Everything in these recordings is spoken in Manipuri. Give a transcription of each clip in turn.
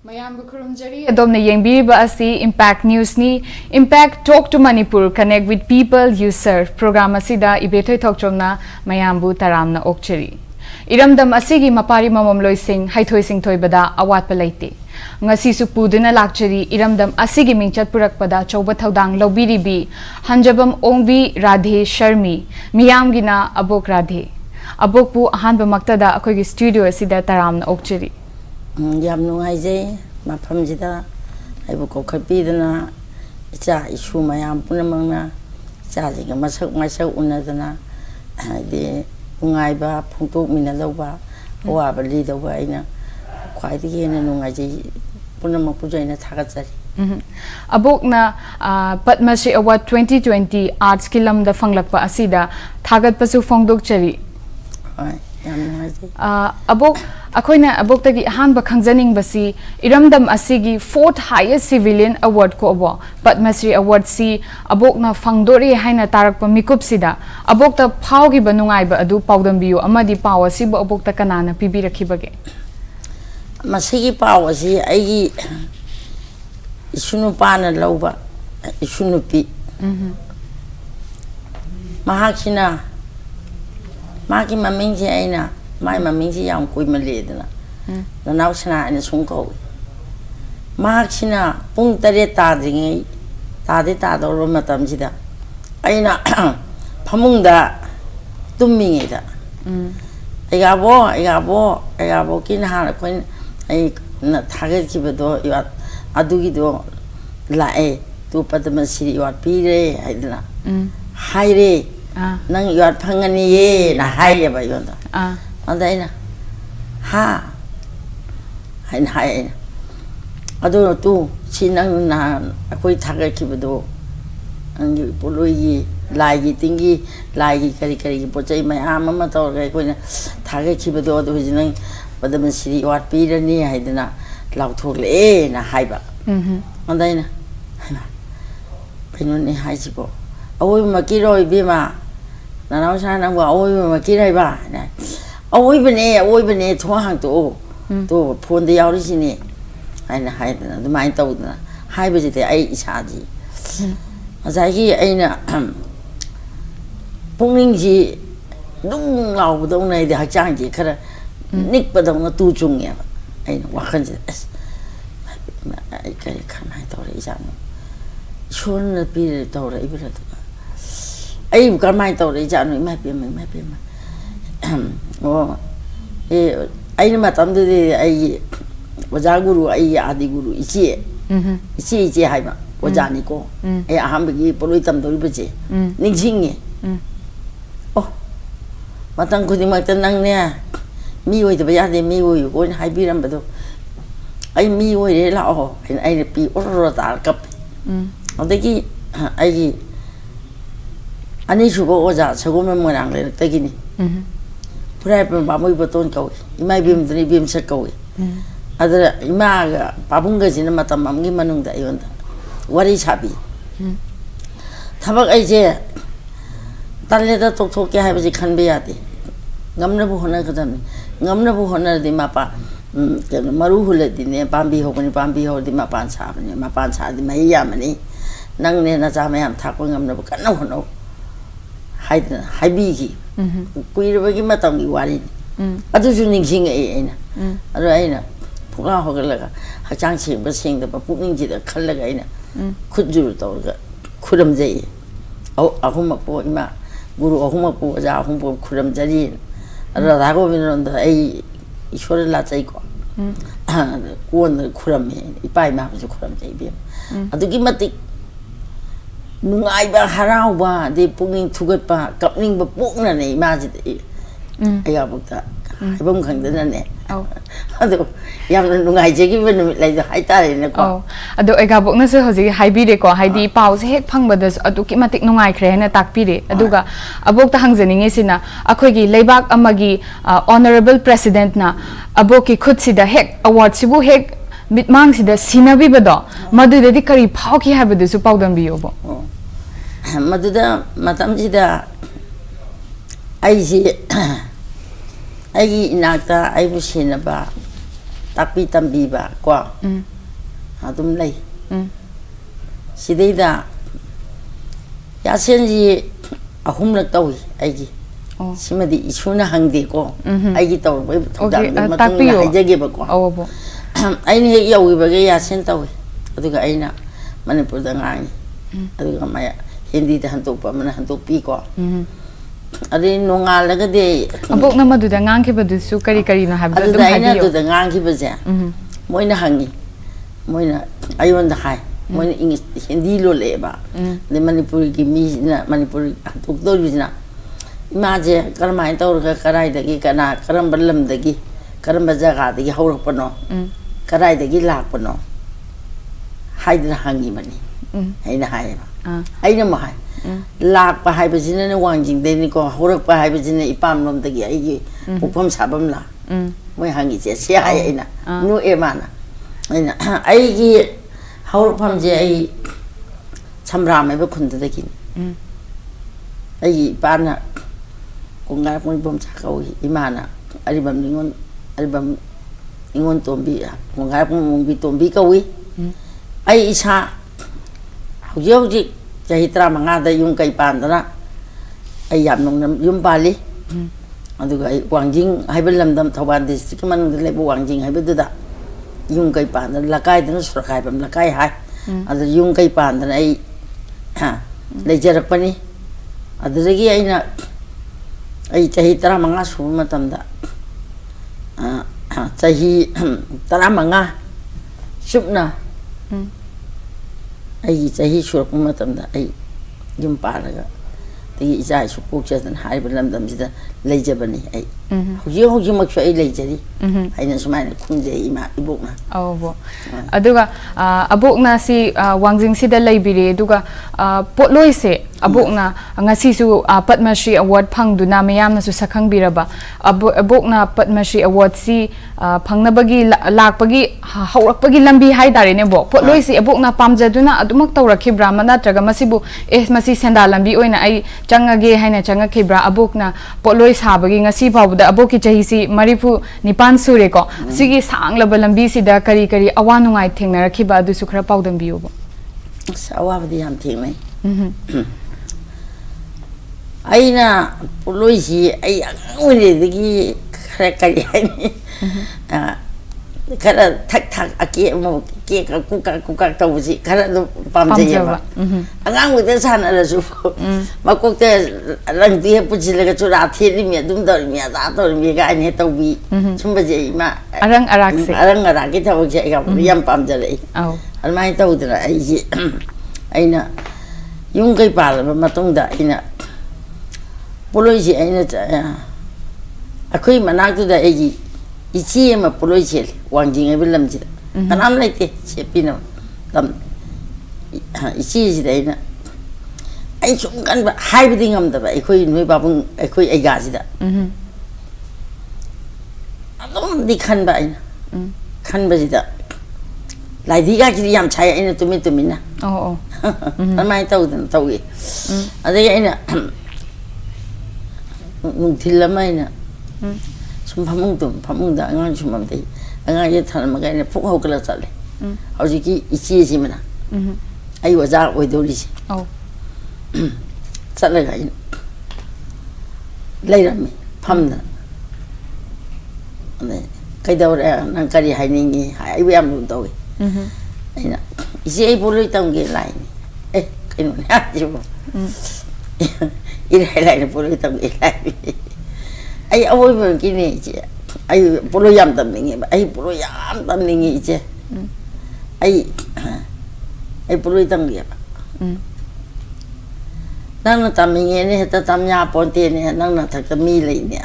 Mayambu Kurumjari Adomna Yengbiriba Asi Impact News ni Impact Talk to Manipur Connect with People You Serve program asida ibethoi thokchomna Mayambu taramna okchari Iramdam asigi mapari mamom loising haithoi sing thoibada awatpa leite ngasi su puduna lakchari iramdam asigi mingchat purakpada chauba thaudang lobiribi hanjabam ongbi Radhe Sharmi miyamgina abok Radhe abokpu ahanba maktada akoigi studio asida taramna okchari yam nungaijay mafamsida aibu kokapidana icha isu mayam punamangna ichajiga masak unadana de ungaiba phungtok mina lawba awaba lidawba aina khwaidigi hena nungaijay punamak pujaina thagatsari abokna Padma Shri Award 2020 Arts Kilam da fanglakpa asida thagat pasu fongdok chari abok akoina abok tagi hanba khangjaning basi iramdam asigi 4th highest civilian award ko abo Padma Shri Award si abokna fangdori haina tarakpa mikup sida abokta phawgi banungai ba adu pawdambiyo amadi paw asiba abokta kanana pibirakibage masigi paw asi aigi isunu pana lawba isunu pi mahaksina maki mamingsi aina mai mamingsi yang kui maledana nanau sana ina sungkau mahaksina pung tare tadringai tadoro matam sida aina phamungda tummingi da igabo kin hana koin ai na thaget kibedo yat adugi do lae tu Padma Shri Award pire haidana haire nang yat phangani ye na hai ba yonda andaina ha hain hai adu tu sinang na akoi thaga kibedo angi poloi lai gi tingi lai gi kari pochai mai ama to ga koina thaga kibedo adu jinang Padma Shri Award pirani haidana lauthok le na hai ba andaina pinoni hai sibo awoi makiroi bima nanau sana wa awoi makirai ba awoi bane thwa hang to phone de yauri sini aina haidana dumai tawdana haibajite ai isaji azagi aina pungning ji dung law dong nei de hakchang ji khara nik padong na tu chung ya aina wakhan ji ai kai khanai tawre isan shon na pi tawre ibra ai bukan main tau re janu mai pem oh ai ni matam de ai waja guru ai adi guru ichi hai ba waja ni ko ai aham gi poloi tam dori baje ningsing oh matang khudi makta nang ne mi oi de ba ya de mi oi ko hai biram ba do ai mi oi re la oh ai pi oro ta kap odegi ai ani subo oja sagome morang le tagini purai pa bamoi baton kawi imai bim dri bim sa kawi adra ima ga babunga jina matam amgi manung da yonda wari sabi thabak ai je talle da tok thok ke hai baji khanbe yati ngamna bu hona kadam ngamna bu hona di mapa maru hule di ne pambi ho di mapan sa di mai ya mani nang ne na cha mayam thakwa ngamna bu kanau hono haibigi kuirabagi matamgi wari aduju ningsing aina adu aina phuka hogalaga hachang chingba singda pukning ji da khallaga aina khujur tawga khuram jai ahumakpo ima guru ahumakpo ja ahumpo khuram jari radha govinda ai ishwar la chai ko kon khuram ipai ma ju khuram jai bi adugi matik nungai ba harau ba de punging thugat ba kapning ba pukna nei ma ji aya bukta ibom khangdana ne ado yam nungai je gi ben lai da hai ta ne ko ado ega bokna se hoji haibi de ko haidi pau se hek phangba da adu ki matik nungai khre na takpi re aduga abokta hangjani nge sina akhoi gi leibak amagi honorable president na aboki khud sida hek award sibu hek mitmang sida sinabi bado madu de kari phau ki ha badu su pawdam biyo bo maduda matam sida ai ji ai inakta ai bu sinaba takpi tambiba ko adum lay sidida yasenji ahumlak tawi aigi simadi isuna hangde ko aigi taw bai takpi hajage ba ko awbo aini he yawi ba ge yasen tawi aduga aina manipur da ngai aduga maya hindi da hantok pa man hantok pi ko adi nongal laga de abok na madu da ngang ke badu su kari kari na habda dum habi yo da ngang ki ba ja moina hangi moina ayon da hai moina english hindi lo le ba de manipur ki mi na manipur hantok do na imaje karmai taur ga karai da gi kana karam balam da gi karam ba jaga da gi hawrak pano karai da gi lak pano haidra hangi mani aina hai ba aina ma hai lak pa hai ba jina ne wangjing de ni ko hawrak pa hai ba jina ipam lom da gi ai gi pupam sabam la moi hangi je se hai aina nu e mana aina ai gi hawrak pam je ai chamram ai ba khun da gi ai gi pa na kungar pun bom sakau imana aribam ingon tombi kungar pun mungbi tombi kawi ai isa hujauji jahitra mangada yung kai pandana ai yam nong yum bali aduga ai wangjing haibel lamdam thoban district man lebu wangjing haibeduda yung kai pandana lakai dana surakai bam lakai hai adu yung kai pandana ai lejarakpani aduragi aina ai chahi tara manga su matamda chahi tara manga supna ai chahi surak matamda ai yum palaga tigi isa su pukcha dan hai balam dam sida leijabani ai hoji mak ai leijari aina sumaina khunje ima ibokna awbo aduga abokna si wangjing sida leibire aduga potloi se abokna ngasi su Padma Shri Award phangduna mayamna su sakhang biraba abokna Padma Shri Award si phangnabagi lakpagi haurakpagi lambi haidare ne bo potloi si abokna pamjaduna adumak tawrakhi brahmana traga masibu masi senda lambi oina ai changage haina changakhi bra abokna potloi sabagi ngasi bawda aboki chahi si maripu nipan sure ko sigi sanglaba lambi sida kari kari awanungai thengnarakhiba adu su khara pawdam biyo bo awabdi yam thengnai aina poloi si ai angure digi khara kari hani khara thak ake mo ke ka kuka taw si khara do pamje ba angang with san ala su makok te rang ti he puchile ga chura theli mi dum dor mi da tor mi ga ne taw bi chumba je ma arang arak ki taw je ga yam pamje le au almai taw dra ai ji aina yung kai pal ma tong da ina poloi si aina akhui manak tu da ai ichi ma poloi chel wangjing ai belam ji kanam lai te chepina tam ichi ji da ina ai sum kan ba hai bi dingam da ba akhui noi babung akhui ai ga ji da adom di khan ba ina khan ba ji da lai di ga ji yam chai ina tumi na oh amai taw dan taw ge adai ina thilamaina sum phamung da angang sumam dei angang ye than ma ga ne phuk hau kala chale hauji ki ichi ji mana ai waja oi dori si oh chale ga in leirami phamna ne kai daw nang kari hai ningi ai wi am lu daw aina ichi ai boloi tam ge lai ni kai no ya ji bo ira lai ne boloi tam ge lai ai awoi mo ki ne ji ai boloi yam tam ningi ai boloi yam tam ningi je ai boloi tam ge ba nang na tam ningi ne ta tam nya ponte ne nang na thak mi le ne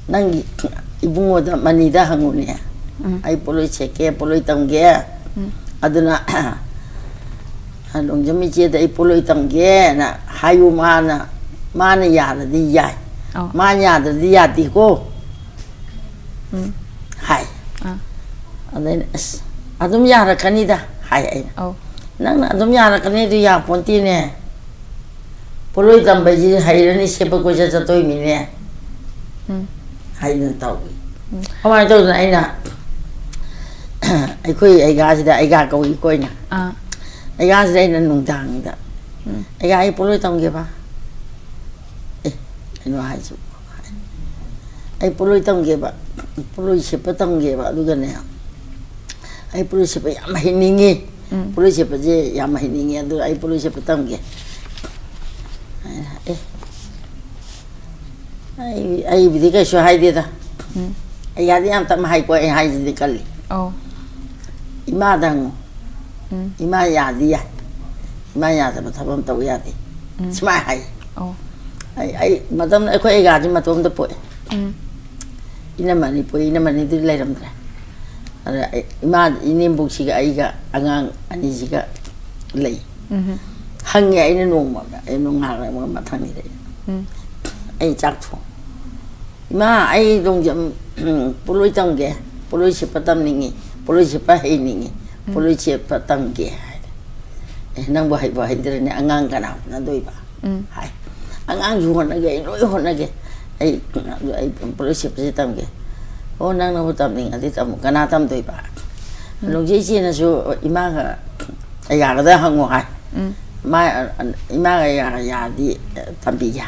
nang ibungo da mani da hangu ne ai boloi cheke boloi tam ge aduna along jami che da poloi tam ge na hayu mana ya da di ya ma nya da di ya di ko hai aden adum ya ra kani da hai ai nang na adum ya ra kani du ya ponti ne poloi tam ba ji hai ra ni se ba ko ja toi mi ne hai na tau awai to na ai na ไอ้คุยไอ้กาสิได้ไอ้กาเกาอีก้อยนะ Ah. ไอ้กาสิได้นั่นนุ่งทางนี่ไอ้กาไอ้ปุลุยต้องเก็บปะเอ๊ะไอ้หนูหายสุไอ้ปุลุยต้องเก็บปะปุลุยเชปต้องเก็บปะดูกันเนี่ยไอ้ปุลุยเชปยามาหินิงี้ปุลุยเชปเจยามาหินิงี้ดูไอ้ปุลุยเชปต้องเก็บเอ๊ะไอ้วิธีการช่วยให้ดีท่าไอ้ยาที่อันทำให้กว่าไอ้ให้ดีกันเลย Oh. อิมาดังอิมายาดีอ่ะอิมายาแต่มาทำตัวยาดีสมัยให้ Oh. ไอ้มาทำไอ้คนไอ้กาที่มาทำตัวป่วยอินามันนี่ป่วยอินามันนี่ตัวเล็กทำอะไรอิมาอินิมบุกชิกไอ้กาอ่างอันนี้ชิกะเลยหังไงไอ้นุ่งมาไอ้นุ่งหางอะไรมันมาทางนี้เลยไอ้จักรทงอิมาไอ้ตรงจะปุลุยต้องแกปุลุยชิปตั้มนี่ปุลุยชิปให้นี่ปุลุยชิปตั้งแกนั่งบ่ให้เดี๋ยวนี้อ่างกันเอานั่นด้วยป่ะให้อ่างอยู่คนนั้นแกลุยคนนั้นแกไอ้ปุลุยชิปจะตั้งแกโอ้นั่งนั่งตั้มนี่อันที่ตั้มกันน่าตั้มด้วยป่ะลุงเจี๊ยนะชัวอิมาก็ไอ้ยาก็ได้หังหัวให้มาอิมาก็ยาดีตั้มปีใหญ่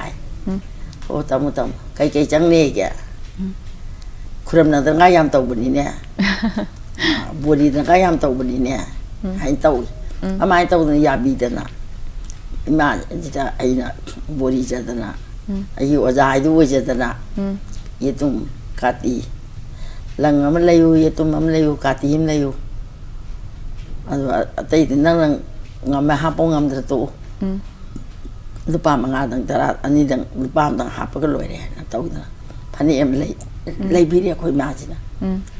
โอ้ตั้มใครจังเนี่ยแกคุณรำนันตั้งง่ายยามตัวบุญนี่เนี่ยบุญตั้งง่ายยามตัวบุญนี่เนี่ยให้ตัวอามาให้ตัวนี่ยาบีดนะมาจะไอ้น่ะบุญจะตนะไอ้อยู่อาจารย์ด้วยจะตนะยี่ตุ้มกาตีหลังมันเลยอยู่ยี่ตุ้มมันเลยอยู่กาตีมันเลยอยู่แต่ที่นั่งงามไม่หาปงงามตัวลูกป้ามังอาตั้งตลาดอันนี้ตั้งลูกป้าตั้งหาปก็รวยเลยนะตัวนั้นพันนี้เอ็มเลยพี่เรียกคนมาสินะ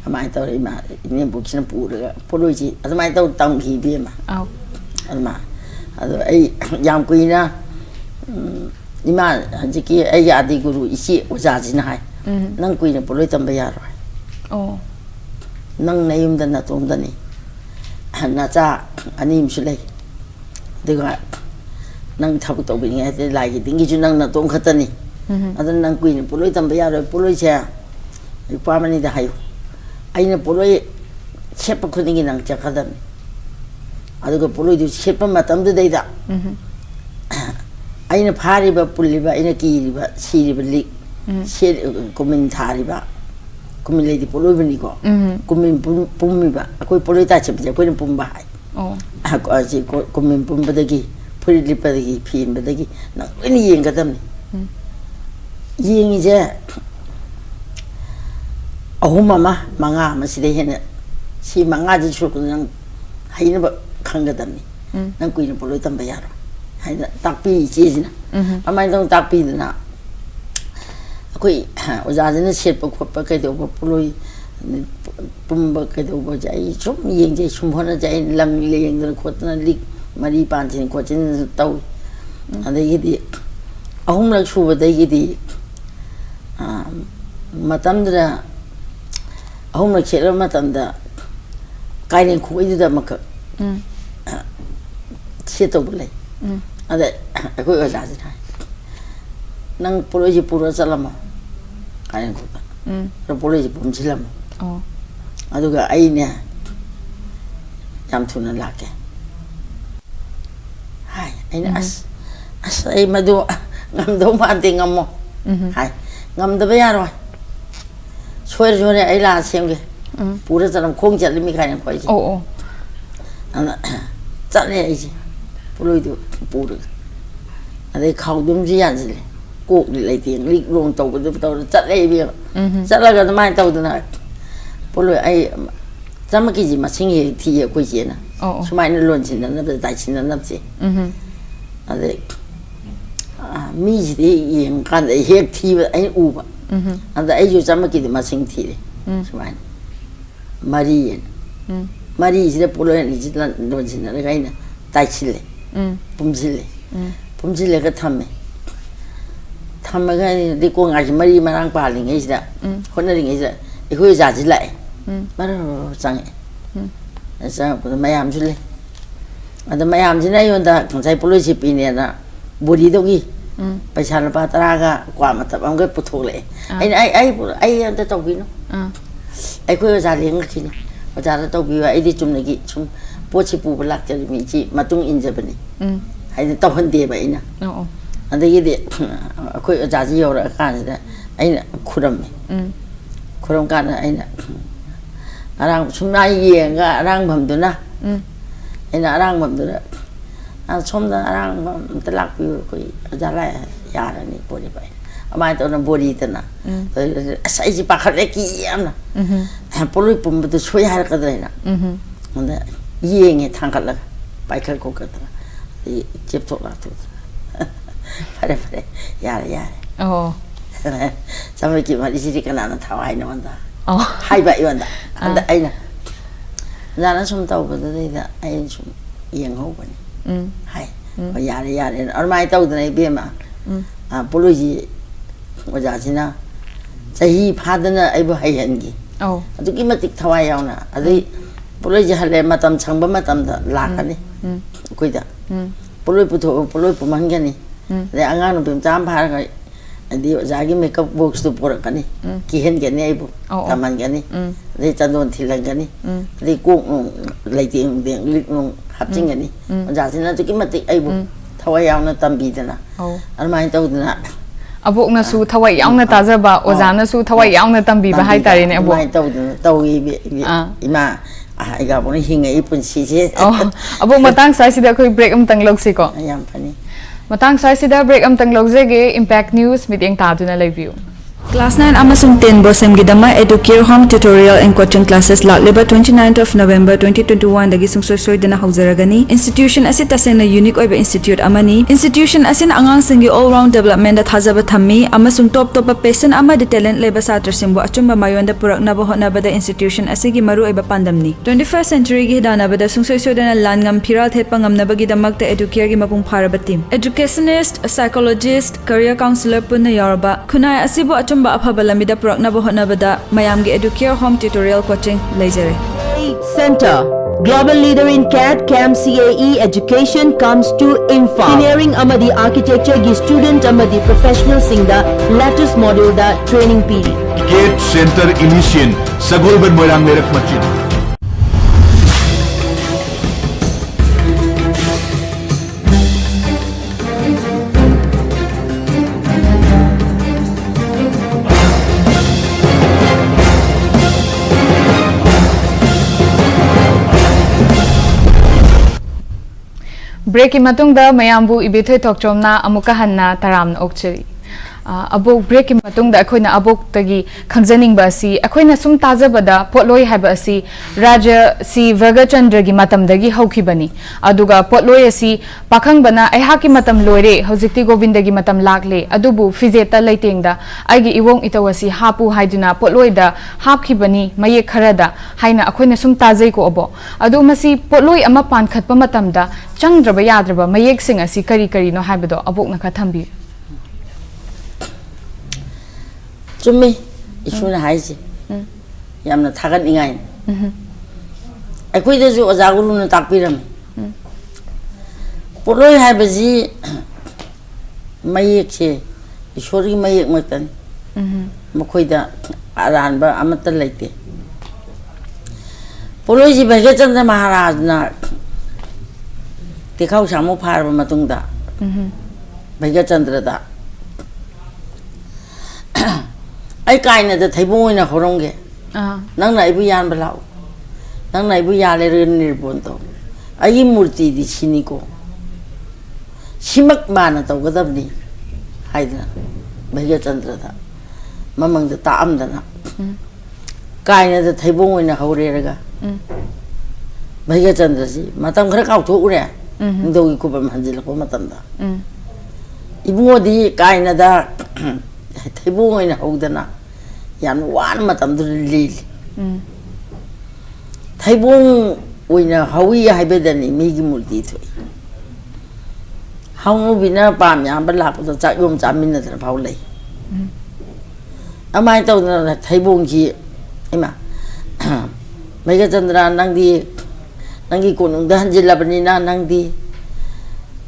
ทำไมตัวเลยมาเนี่ยบุกชินปูเลยพูดด้วยสิทำไมตัวตั้งขี้พี่มาทำไมไอ้ยามกุยนะนี่มาจิกี้ไอ้ยาดีกูรู้อีสิอุจจารินให้นั่งกุยเนี่ยพูดด้วยตั้งไปยาร้อยนั่งในยุมดันนะตรงดันนี่น่าจะอันนี้มิสุเลยเดี๋ยวนั่งทับตัวเป็นไงแต่ลายกินกินนั่งน่ะตรงขัดนี่อันนั้นนั่งคุยเนี่ยปุโรยทำไปยาเลยปุโรยเช่ไอ้ป้ามันนี่ได้ให้ไอ้เนี่ยปุโรยเชฟคนนี้นั่งจักขัดนี่อันนี้ก็ปุโรยดูเชฟมาทำได้ด่าไอ้เนี่ยพาริบะปุลิบะไอ้เนี่ยกีริบะชีริบะลิเชฟคุมินทาริบะคุมินเลยที่ปุโรยเป็นนี่ก็คุมินปุ่มมีบะคุยปุโรยตาเชฟจะคุยเนี่ยปุ่มบ่ายก็อาจจะคุมินปุ่มไปได้กี่พูดลิบไปได้กี่พิมไปได้กี่นั่งไอ้นี่ยิงกันทำนี่ยิงอีเจ้โอ้โหมามังงะมาสิได้เห็นเนี่ยสิมังงะจะช่วยคนนั่งให้เนี่ยแบบขังกันทำนี่นั่งคุยเนี่ยปุโรยตั้งไปยาร์ให้ตักปีเจี๊ยนะทำไมต้องตักปีนะคุยอุจจาระเนี่ยเช็ดปกปกเดี๋ยวปุโรยปุ่มปกเดี๋ยวใจชุ่มยิงใจชุ่มหัวใจลังเลี้ยงตัวคนนั้นลิกมาดีปานจินคนจินเต้าอันนี้ก็ดีเอาหุ่นลักชูบได้ก็ดีมาทำได้เอาหุ่นลักเชื่อมาทำได้ใครเนี่ยคุยได้มาก็เชื่อตัวเลยอันนี้คุยกับจ่าสิได้นั่งปุโรยปุโรสลามใครเนี่ยคุยแล้วปุโรยปุ่มสลามอันนี้ก็ไอ้เนี่ยจำทุนนั่นหลักแกไอ้เนี่ยไอ้มาดูงามดูมาติงามมั้งไอ้งามตัวไปยังไงช่วยไอ้ลาเสียงเลยพูดจะทำคงจะไม่มีใครยังคอยจีอันนั้นจัดเลยไอ้จีพูดเลยดูพูดอันนี้เขาดุมจียันสิเลยกูเลยตีงลิกลงตัวตัวจัดเลยเบี้ยจัดแล้วก็ทำไมตัวตัวนั้นพูดเลยไอ้จำเมื่อกี้จีมาชิงเหี้ยที่คุยจีนะสมัยนั้นล้วนชินนั้นนั่นเป็นใจชินนั้นนั่นสิอันนี้มีที่ยังกันไอ้เฮกทีไอ้อูบอันนี้ไอ้ยูจำเมื่อกี้ที่มาชิงทีเลยสมัยมารีสิได้พูดเลยนี่จิตนั้นล้วนชินนั้นอะไรนะใจชินเลยปุ่มชินเลยก็ทำไปก็ดีกว่าไงมารีมาร่างป่าลิงไงสิละคนนั้นลิงไงสิละไอ้คุยจ่าจิเลยมาแล้วจังจังก็ไม่ยามชุดเลยอันนั้นไม่ยามชุดนั้นยังแต่ของใช้ปุโรยชิปีเนี่ยนะบุรีตรงนี้ไปชาลปาตราก็กว่ามาแต่บางก็ปุถุเลยไอ้อันแต่ตกวินไอ้คุยภาษาเลี้ยงก็คิด oja da tau bi wa ai di chum na gi chum po chi pu balak ja mi chi matung in ja bani hai da tau han de ba ina anda gi de khoi oja ji yo ra ka da ai na khuram me khuram ka na ai na arang chum na ye ga arang bam du na ai na arang bam du na a chum da arang bam ta lak bi koi oja la ya ra ni po ni ba amai to na body ta na sai ji pa khale ki am na poloi pum bu choi har ka dai na anda ye nge thang ka la pai khal ko ka ta di chep to la to pare pare ya oh sampai ki ma di si ka na na thaw ai no anda hai ba yon da anda ai na na sum tau ba dai da ai sum yeng ho ba ni hai ya ar mai tau da nei be ma poloi ji oja sina sahi phadana ai bu hai han gi adu ki matik thawai yauna adi poloi ji hale matam changba matam da lakani koi da poloi puman ga ni le anga no bim cham phar ga adi oja gi makeup box tu por ka ni ki hen ga ni ai bu taman ga ni le chandon thilang ga ni le ko lai ti de lik no hap ching ga ni oja sina tu ki matik ai bu thawai yauna tambi da na ar mai tau da abok na su thawai yang na ta ba oza na su thawai yang na tambi ba hai tari ne abok mai tau bi ima ai ga bon hing ai pun si je abok matang sai sida khoi break am tang lok si ko yam phani matang sai sida break am tang lok je ge impact news meeting ta du na lai view Class 9 amasung 10 bosem gidama educare home tutorial and coaching classes lakleba 29th of November 2021 dagi sungsoi soi dana haujaragani institution asita sena unique oiba institute amani institution asin angang singi all round development da thajaba thammi amasung top patient ama de talent leba satra simbo achumba mayonda purakna ba hona bada institution asigi maru oiba pandamni 21st century gi dana bada sungsoi soi dana langam phiral thepang amna bagi damak ta educare gi mapung pharaba team educationist psychologist career counselor punna yarba khunai asibo ba afaba lamida purakna ba hona bada mayam ge educare home tutorial coaching leijare Center Global leader in CAD, CAM, CAE education comes to Info. Engineering amadi architecture gi student amadi professional singda latest module da training piri. Gate Center Initian Sagolban Moirang Merak Machin. break ki matung da mayambu ibethoi thokchomna amuka hanna taramna okcheri abok break ki matung da akoina abok tagi khangjaning ba si akoina sum tajabada potloi haiba si raja si Vagachandra gi matam dagi hauki bani aduga potloi asi pakhang bana aiha ki matam loire hojikti Govinda gi matam lakle adubu fizeta leitengda aigi iwong itawasi hapu haiduna potloi da hapki bani maye kharada haina akoina sum tajai ko abo adu masi potloi ama pan khatpa matam da changdraba yadraba mayek sing asi kari kari no haibado abok na khathambi chumi isuna haiji yamna thagat ingai akhoi da ju oja guru na takpiram poloi haibaji mayek che ishori mayek matan makhoi da aranba amata laite poloi ji Vagachandra Maharaj na tikhau samu pharba matungda Vagachandra da ai kai na da thaiboi na khorongge nang nai bu yan balau nang nai bu ya le ren nirbon to ai murti di chini ko simak mana to gadab ni haida Vagachandra da mamang da ta am da na kai na da thaiboi na hore raga Vagachandra ji matam khara kau thu ure ndo ko ba manjil ko matam da ibungo di kai na da thaiboi na hodana yan wan matam du lil thaibong oina hawi haibedani migi multi thoi haunu bina pam ya bala ko cha yom cha min na phau lei amai tau na thaibong ji ima Vagachandra nanggi konung dan jilabani na nangdi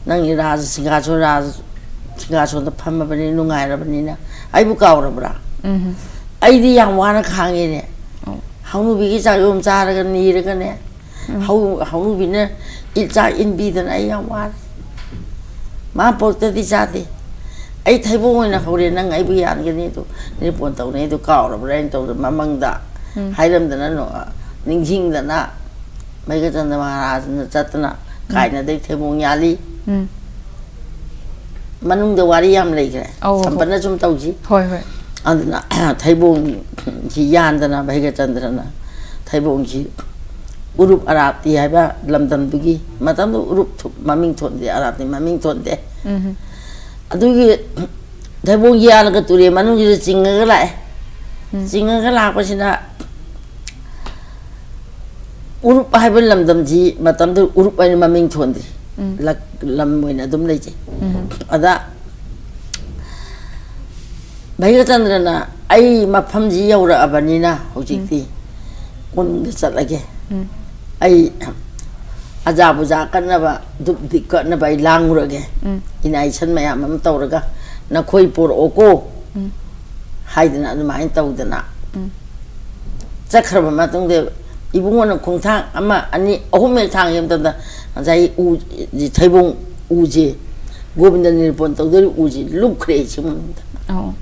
nangi raj singacho da phamma bani nungai ra bani na ai bu kaw ra bra ai di yang wana khange ne hau bi ki cha yom cha ra ga ni ra ga ne hau bi ne il cha in bi dan ai yang wa ma por te di cha ti ai thai bo na ho re nang ai bi yan ga ni tu ni pon tau nei tu kaw ra brain tau ma mang da hai lam da na no ning jing da na mai ga chan da ma ra chat na kai na dei thai bo nya li manung da wari yam lei ga sampan na chum tau ji hoi hoi aduna thai bo ji yan da na bai ga chan da na thai bo ji urup arab ti hai ba lam dam bu gi matam du urup maming thon de arab ni maming thon de adu gi thai bo ya la ga tu re manung ji ching ga lai ching ga la pa sina urup hai ba lam dam ji matam du urup ai maming thon de lak lam moi na dum lei ji ada bai ga chandra na ai mafam ji yau ra abani na hojik ti kun ga chat lage ai aja buja kan na ba dup dik ka na bai lang ru ge inai chan ma ya mam taw ra ga na khoi por o ko hai dana na mai taw dana chakhra ba ma tung de ibung na khong thang ama ani ahum me thang yam ta da jai u ji thaibong u ji govinda ni pon taw de u ji lup khre chi mun oh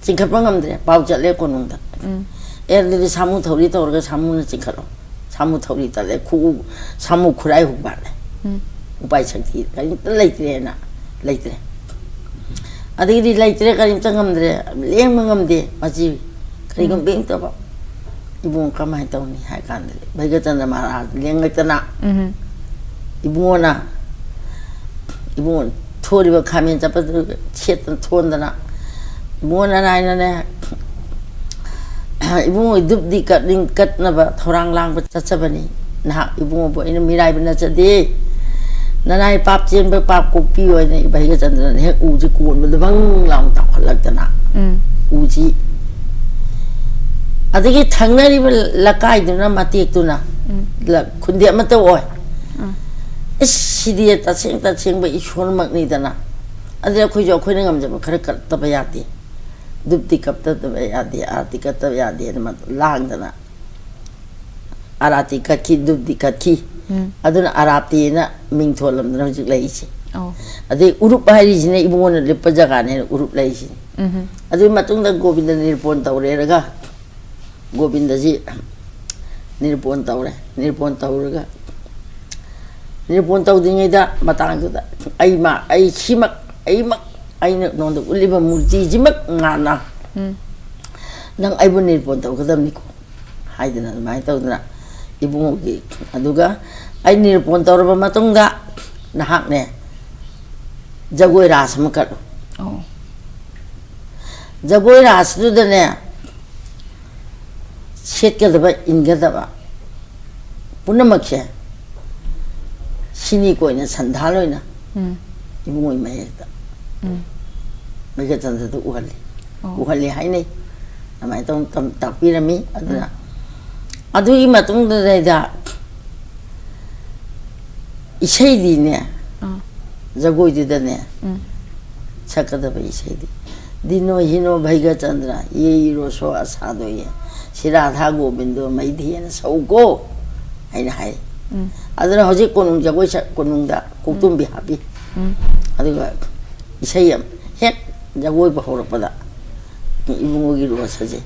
chingkhat pa ngam de pau chat le ko nung da er de samu thori taw ga samu na chingkhat samu thori ta le khu samu khurai hu ba le upai shakti ka lai tre na lai tre adi di lai tre ka rim changam de leng mangam de ma ji kari gam beng ta ba ibung ka mai taw ni hai kan de bai ga chan ma ra leng ngai ta na ibung na ibung thori ba khamen cha pa chet thon da na ibung na nai na ne ibung dup di kat ring kat na ba thorang lang ba cha cha ba ni na ibung bo ina mirai ba na cha de na nai pap chen ba pap ko pi oi ne bai ga chan da ne u ji kun ba bang lang ta khalak ta na u ji adigi thang na ri ba la kai du na ma tek tu na la khun de ma ta oi si dia ta cheng ba i chon mak ni da na adira khoi jo khoi na ngam ja ba khar kat ta ba ya ti dupti kap ta ba ya di arti kat ta ya di ma lang da na arati kat ki dupti kat ki aduna arati na ming tholam na ji lai chi oh ade urup hai ji ne ibung na lepa jaga ne urup lai chi adu matung da govinda nirpon taw re ga govinda ji nirpon taw ga nirpon taw ding ngai da matang da ai ma ai chimak ai mak ai na non da uliba murti jimak ngana nang ai bu nirpon taw kadam ni ko hai da na mai taw da ibung gi aduga ai nirpon taw ba matung da na hak ne jagoi ras ma kat oh jagoi ras du da ne set ka da ba in ga da ba punamak che sini ko ina sandha loi na ibung oi mai da mai ga chan da uhali hai nei amai tong tam tak pirami aduna adu I matung da da isai di ne jagoi di da ne chaka da ba isai di dino hino bhaiga chandra ye ro so asado ye siradha gobindo mai dhian sau go aina hai aduna hoje konung jagoi konung da kutum bi habi aduga isai yam hek jagoi ba hor pada ibungo gi ro saje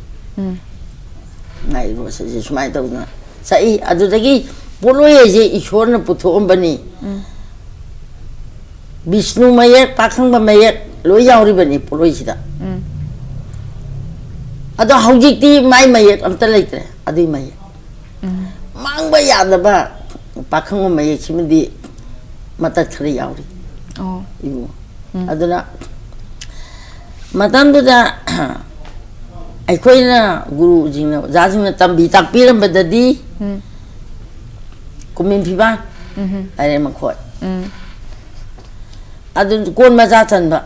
ngai ro saje sumai taw na sai adudagi poloye je ishor na puthom bani Vishnu mayek pakhang ba mayek loi yauri bani poloi sida ado haujik ti mai mayek amta leitre adi mayek mang ba ya da ba pakhang ba mayek simdi mata thari yauri oh ibu aduna matam da ai khoi na guru ji na ja ji na tambi tak piram badadi kumin phiba ai ma khoi adun kon ma ja chan ba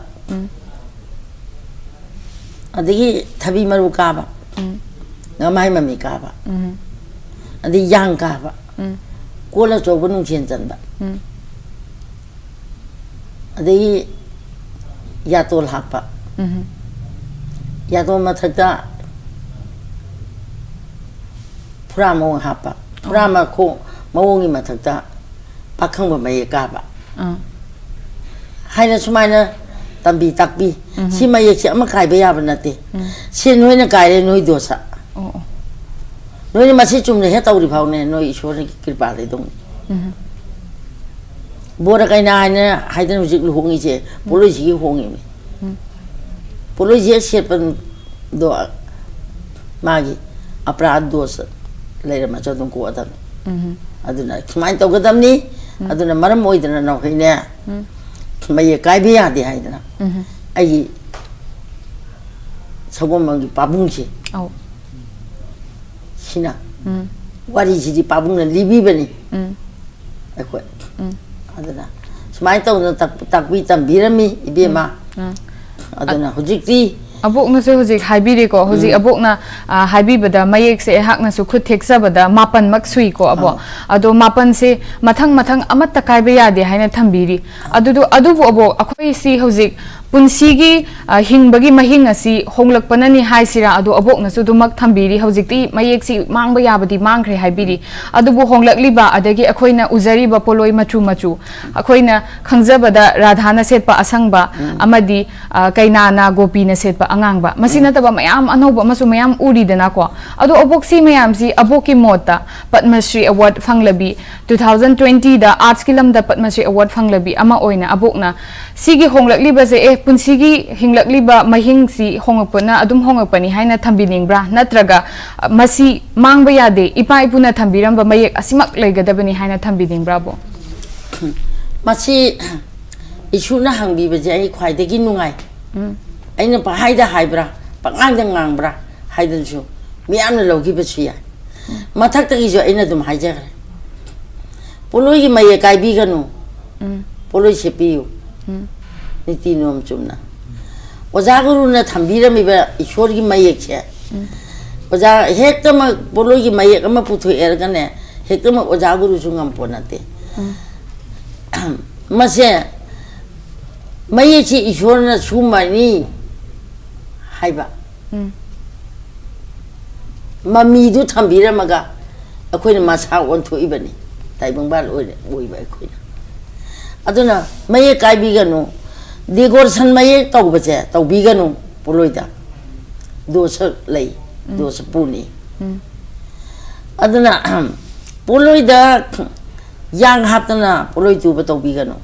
adigi thabi maru ka ba ngamai mami ka ba adi yang ka ba ko la chok bunung chen chan ba adigi ya tol hak ba ya to ma thakta fura mawang hapa fura ma ko mawangi mathakta pakhang ba mai ka ba haina sumaina tambi takbi si mai chi ama kai ba ya ba nate si noi na kai le noi dosa noi ma si chum ne he tawri phau ne noi ishwar ki kripa le dong bora kai na ne haidan hujik lu hongi che poloi ji hongi me poloi ji se pan do magi aprad dos le ma cha dong ko adam aduna khmai to gadam ni aduna maram oidana no khine mai kai bi ya de haidana ai sabom mangi pabung chi sina wari ji pabung na libi bani ai adana smai to na tak bi tam birami ibe ma adana hujikti abok na se hojik haibiri ko hojik abok na haibi bada mayek se hak na su khut theksa bada mapan mak sui ko abo ado mapan se mathang amat takai be ya de haina thambiri adudu abo akhoi si hojik punsigi hingbagi mahing asi honglak panani haisira adu abok na su dumak thambiri hojik ti mayek si mangba yabadi mangkhre haibiri adubu honglak liba adagi akhoina uzari ba poloi machu akhoina khangjabada radhana setpa asangba amadi kaina na gopi na setpa angangba masina taba mayam anoba masu mayam uri dana ko adu abok si mayam si aboki mota Padma Shri Award phanglabi 2020 da arts kilam da Padma Shri Award phanglabi ama oina abokna sigi honglak liba se punsigi hinglak liba mahing si hongapana adum hongapani haina thambiningbra natraga masi mangba yade ipa ipuna thambiramba mayek asimak leigadabani haina thambiningbra bo masi isuna hangbi baje ai khwaidagi nungai aina pa haida haibra pangang dang ngangbra haidan su miamna logi bachiya mathak tagi jo aina dum haija poloi gi maye kai bi ganu poloi sepiu niti nom chumna oja guru na thambirami ba ishwar gi mayek che oja hekta ma poloi gi mayek ama puthu erga ne hekta ma oja guru sungam ponate mase mayek chi ishwar na sumani haiba mami du thambiramaga akoina masa on tho ibani taibang bal oi ba akoina aduna mayek kai bi ganu decoration mayek tau bache tau bi ganu poloida dosa lei dosa puni aduna poloida yang hatna poloi tu ba tau bi ganu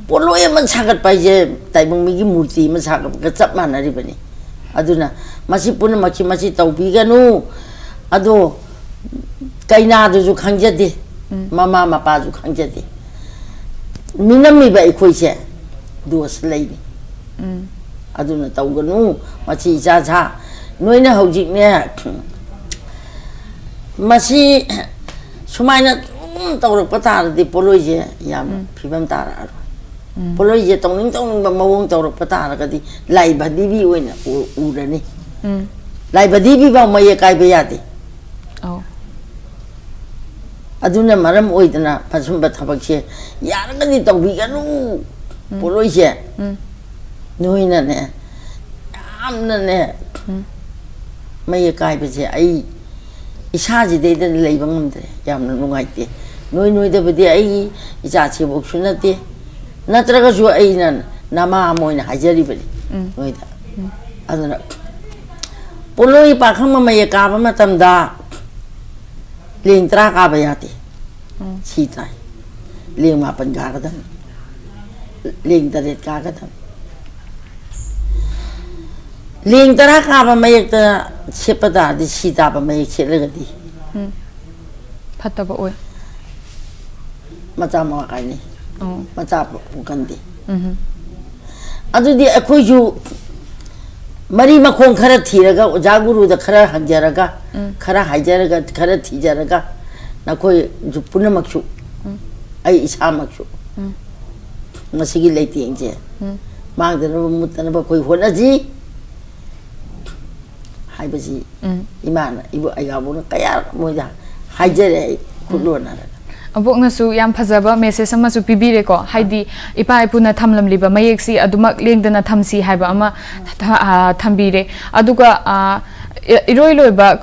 poloi man sagat paije taibang mi gi murti man sagat ka chap manari bani aduna masi puna masi tau bi ganu ado kaina du ju khangjade mama mapa ju khangjade minami ba ikhoise dos lei aduna tawganu machi cha noina hojik ne masi sumaina tawrak pata di poloije yam phibam tara poloije tongning ba mawong tawrak pata ka di lai badibi oina urani lai badibi ba maye kai be yati aduna maram oidana pasumba thabakse yaragani tawbi ganu poloise noina ne amna ne maye kai be je ai isaji de de leiba ngamde yamna nungaite noi de bede ai isa che bok sunate natraga ju ai nan nama moina hajari bali noida aduna poloi pakham maye ka ba matamda leng tra ka ba yati si trai leng ma pan ga gadam leng taret ka gadam leng tra ka ba mayek ta sepada di si ta ba mayek chelaga di phatta ba oi macha ma kai ni macha bukan di adu di akhoi ju mari makhong khara thiraga oja guru da khara hanjaraga khara haijaraga khara thijaraga nakoi ju puna maksu ai isa maksu masigi leiti engje mangdana mutana ba koi honaji haibaji imana ibu ayabu kaya moja haijare kulona abok na su yam phajaba message ama su pibire ko haidi ipa ipuna thamlam liba mayek si adumak lengdana thamsi haiba ama thambire aduga iroi loi ba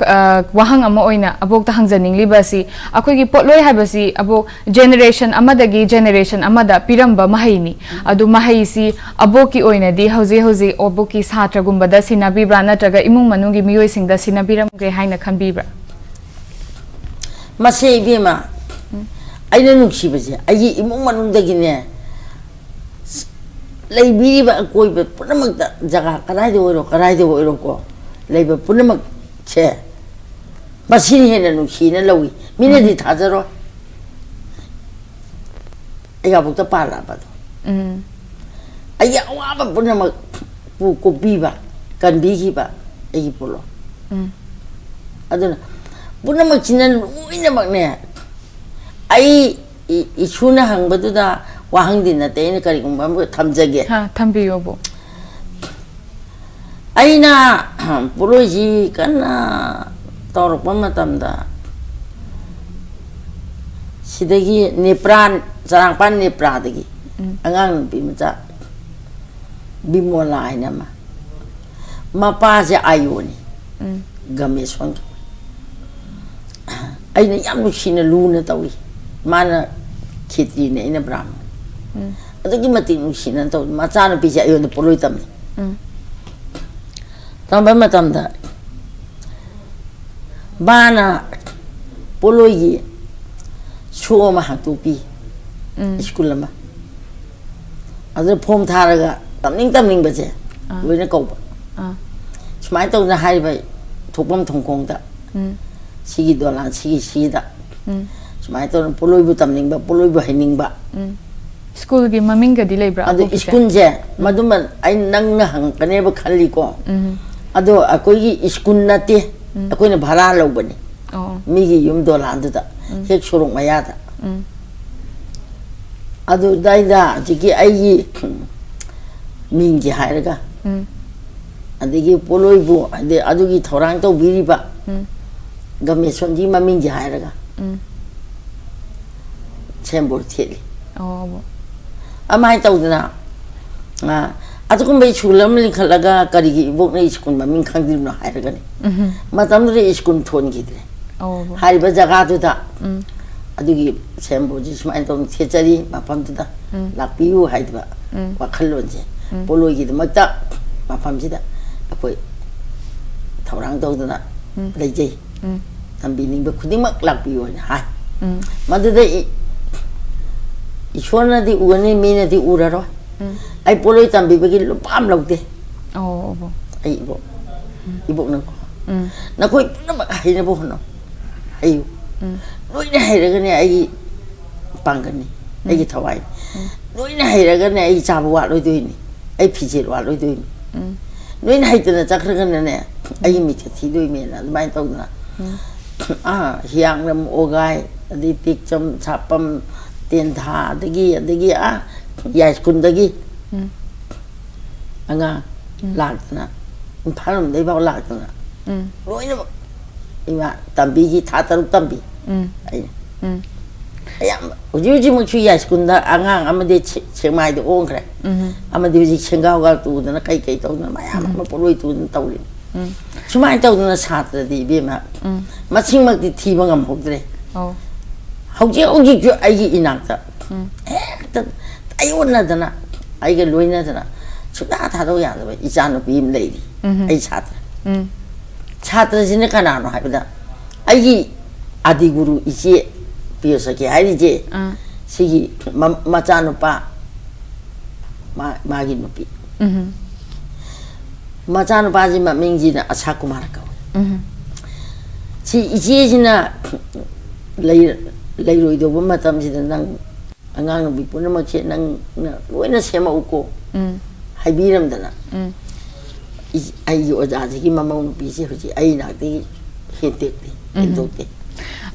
wahang ama oina abok ta hangjaning libasi akoi gi potloi habasi abok generation amadagi generation amada piramba mahaini adu mahaisi aboki oina di hauji oboki satra gumbada sinabibra nataga imung manungi miyoi singda sinabiram gre haina khanbibra masei bima aina nuksibase ai imung manungdagi ne leibiriba koiba punamakta jaga karai de oiro ko leiba punamak che masini hena nuksina lawi minadi thajaro ai abukta pala ba ai awaba punamak pu ko biba kan bi ba ai pulo aduna punamak chinan uina makne ai isuna hangbaduda wahangdina te ne kari gumba thamjage ha thambiyo bo aina puloji kana torpa matamda sidagi nepran sarangpan nepra dagi angang bimja bimola aina ma mapa je ayoni gameson aina yam nuksina luna tawi mana khitri ne ina bram adagi mati nuksina taw machana pija ayona puloi tamni tamba matamda bana poloyi suoma hatupi school ma adu phom tharaga tamning baje loina kauba smai taw na hai bai thokpam thongkong da sigi dolan sigi da smai taw poloi bu tamning ba poloi bu haining ba school gi maming ga dilai bra adu school je maduma ai nang na hang kane ba khalli ko ado akoi gi school nate akoi na bhara lobani mi gi yum dolan da hek surung maya da adu daida jiki ai gi ming gi hairaga adigi poloi bu ade adu gi thorang to biri ba gameson ji maming gi hairaga chembor theli amai tawdana adukum bai chulam likhalaga karigi bok nei skun maming khangdim na hairaga ni matam re skun thon gidre hariba jaga du da adugi chembor ji smai tong thechari mapam da lakpiu haidba wakhallon je poloi gi makta mapam ji da akoi thorang tawdana leijei tambi ning ba khudingmak lakpiu ni hai maduda ishwana di uani mina di uraro ai poloi tambi bagi lupam lagde ai ibo na koi puna hai na bo no ayu loi na hai raga ne ai pangani ai thawai loi na hai raga ne ai chabu wa loi doi ni ai phije wa loi doi ni loi na hai tana chakhra ne ai mi thi doi me na mai taw na hiang ram ogai adi tik cham chapam ten tha adagi ya skun dagi anga lakna pharam dei ba lakna loina ima tambi gi tha taru tambi ai ayam uji mu chu ya skun da anga amade chemai de ong kre amade ji chengau ga tu na kai taw na mayam ma poloi tu tawli sumai taw na satra di be ma maching mak di thi bangam hokdre hauji ju ai inakta ai onna dana ai ga loina dana chuda tha do ya ba ichano bim leidi ai chatra jine kana no haibda ai adi guru ichi piyosa ke ai je sigi machano pa magi no pi machano pa ji ma mingji na acha kumar ka si ichi jina lei do ba matam ji nang angang bi puna ma che nang loina sema uko haibiram dana ai yo ja ji ki mama no bi ji hoji ai na ti hetek ti entok ti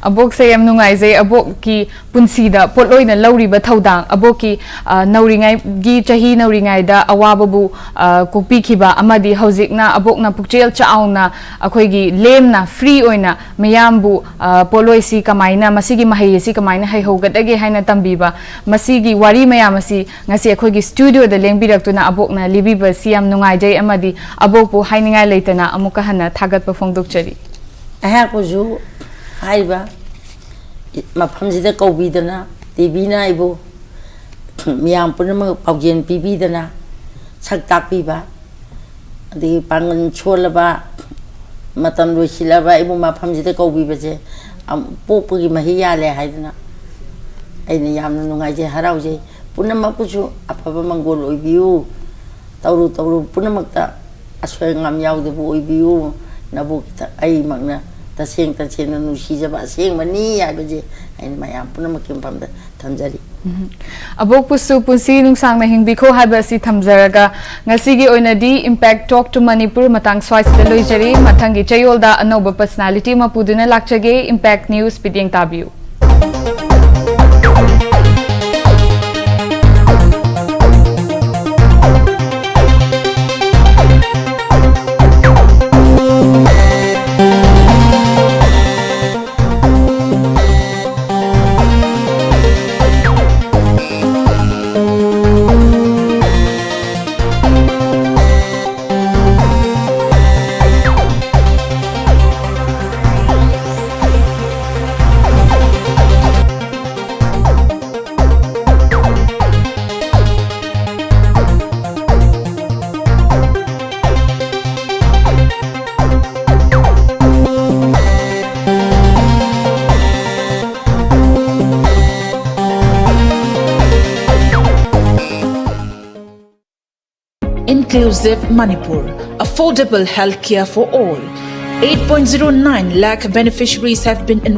abok se yam nungai zai abok ki punsida potloi na lauri ba thaudang abok ki nauringai gi chahi nauringai da awababu kopi khiba amadi hauzik na abok na pukchel chauna akhoi gi lem na free oina mayambu poloi si kamaina masigi mahai si kamaina hai hogadage haina tambiba masigi wari mayam asi ngasi akhoi gi studio da lengbirak tuna abok na libi ba si yam nungai jai amadi abok pu hainingai leitana amuka hana thagat pa phongdok chari aha ko ju haiba mafam sida kaubidana tibina ibo miyam punama paujen pibidana saktak piba di pangan cholaba matam loisilaba ibo mafam sida kaubibaje popugi mahiya le haidana aina yamna nungai je harauje punama kuchu apaba mangol oibiu tauru punamakta aswai ngam yaudebu oibiu nabu kita ai magna taseng na nusi jaba seng mani ya beje ain mayam punama kimpam da thamjari abok pusu punsi nungsang na hingbi kho haba si thamjaraga ngasi gi oina di impact talk to manipur matang swais da loijari mathangi chayol da anoba personality ma puduna lakchage impact news piding tabiu Inclusive Manipur, affordable healthcare for all. 8.09 lakh beneficiaries have been enrolled.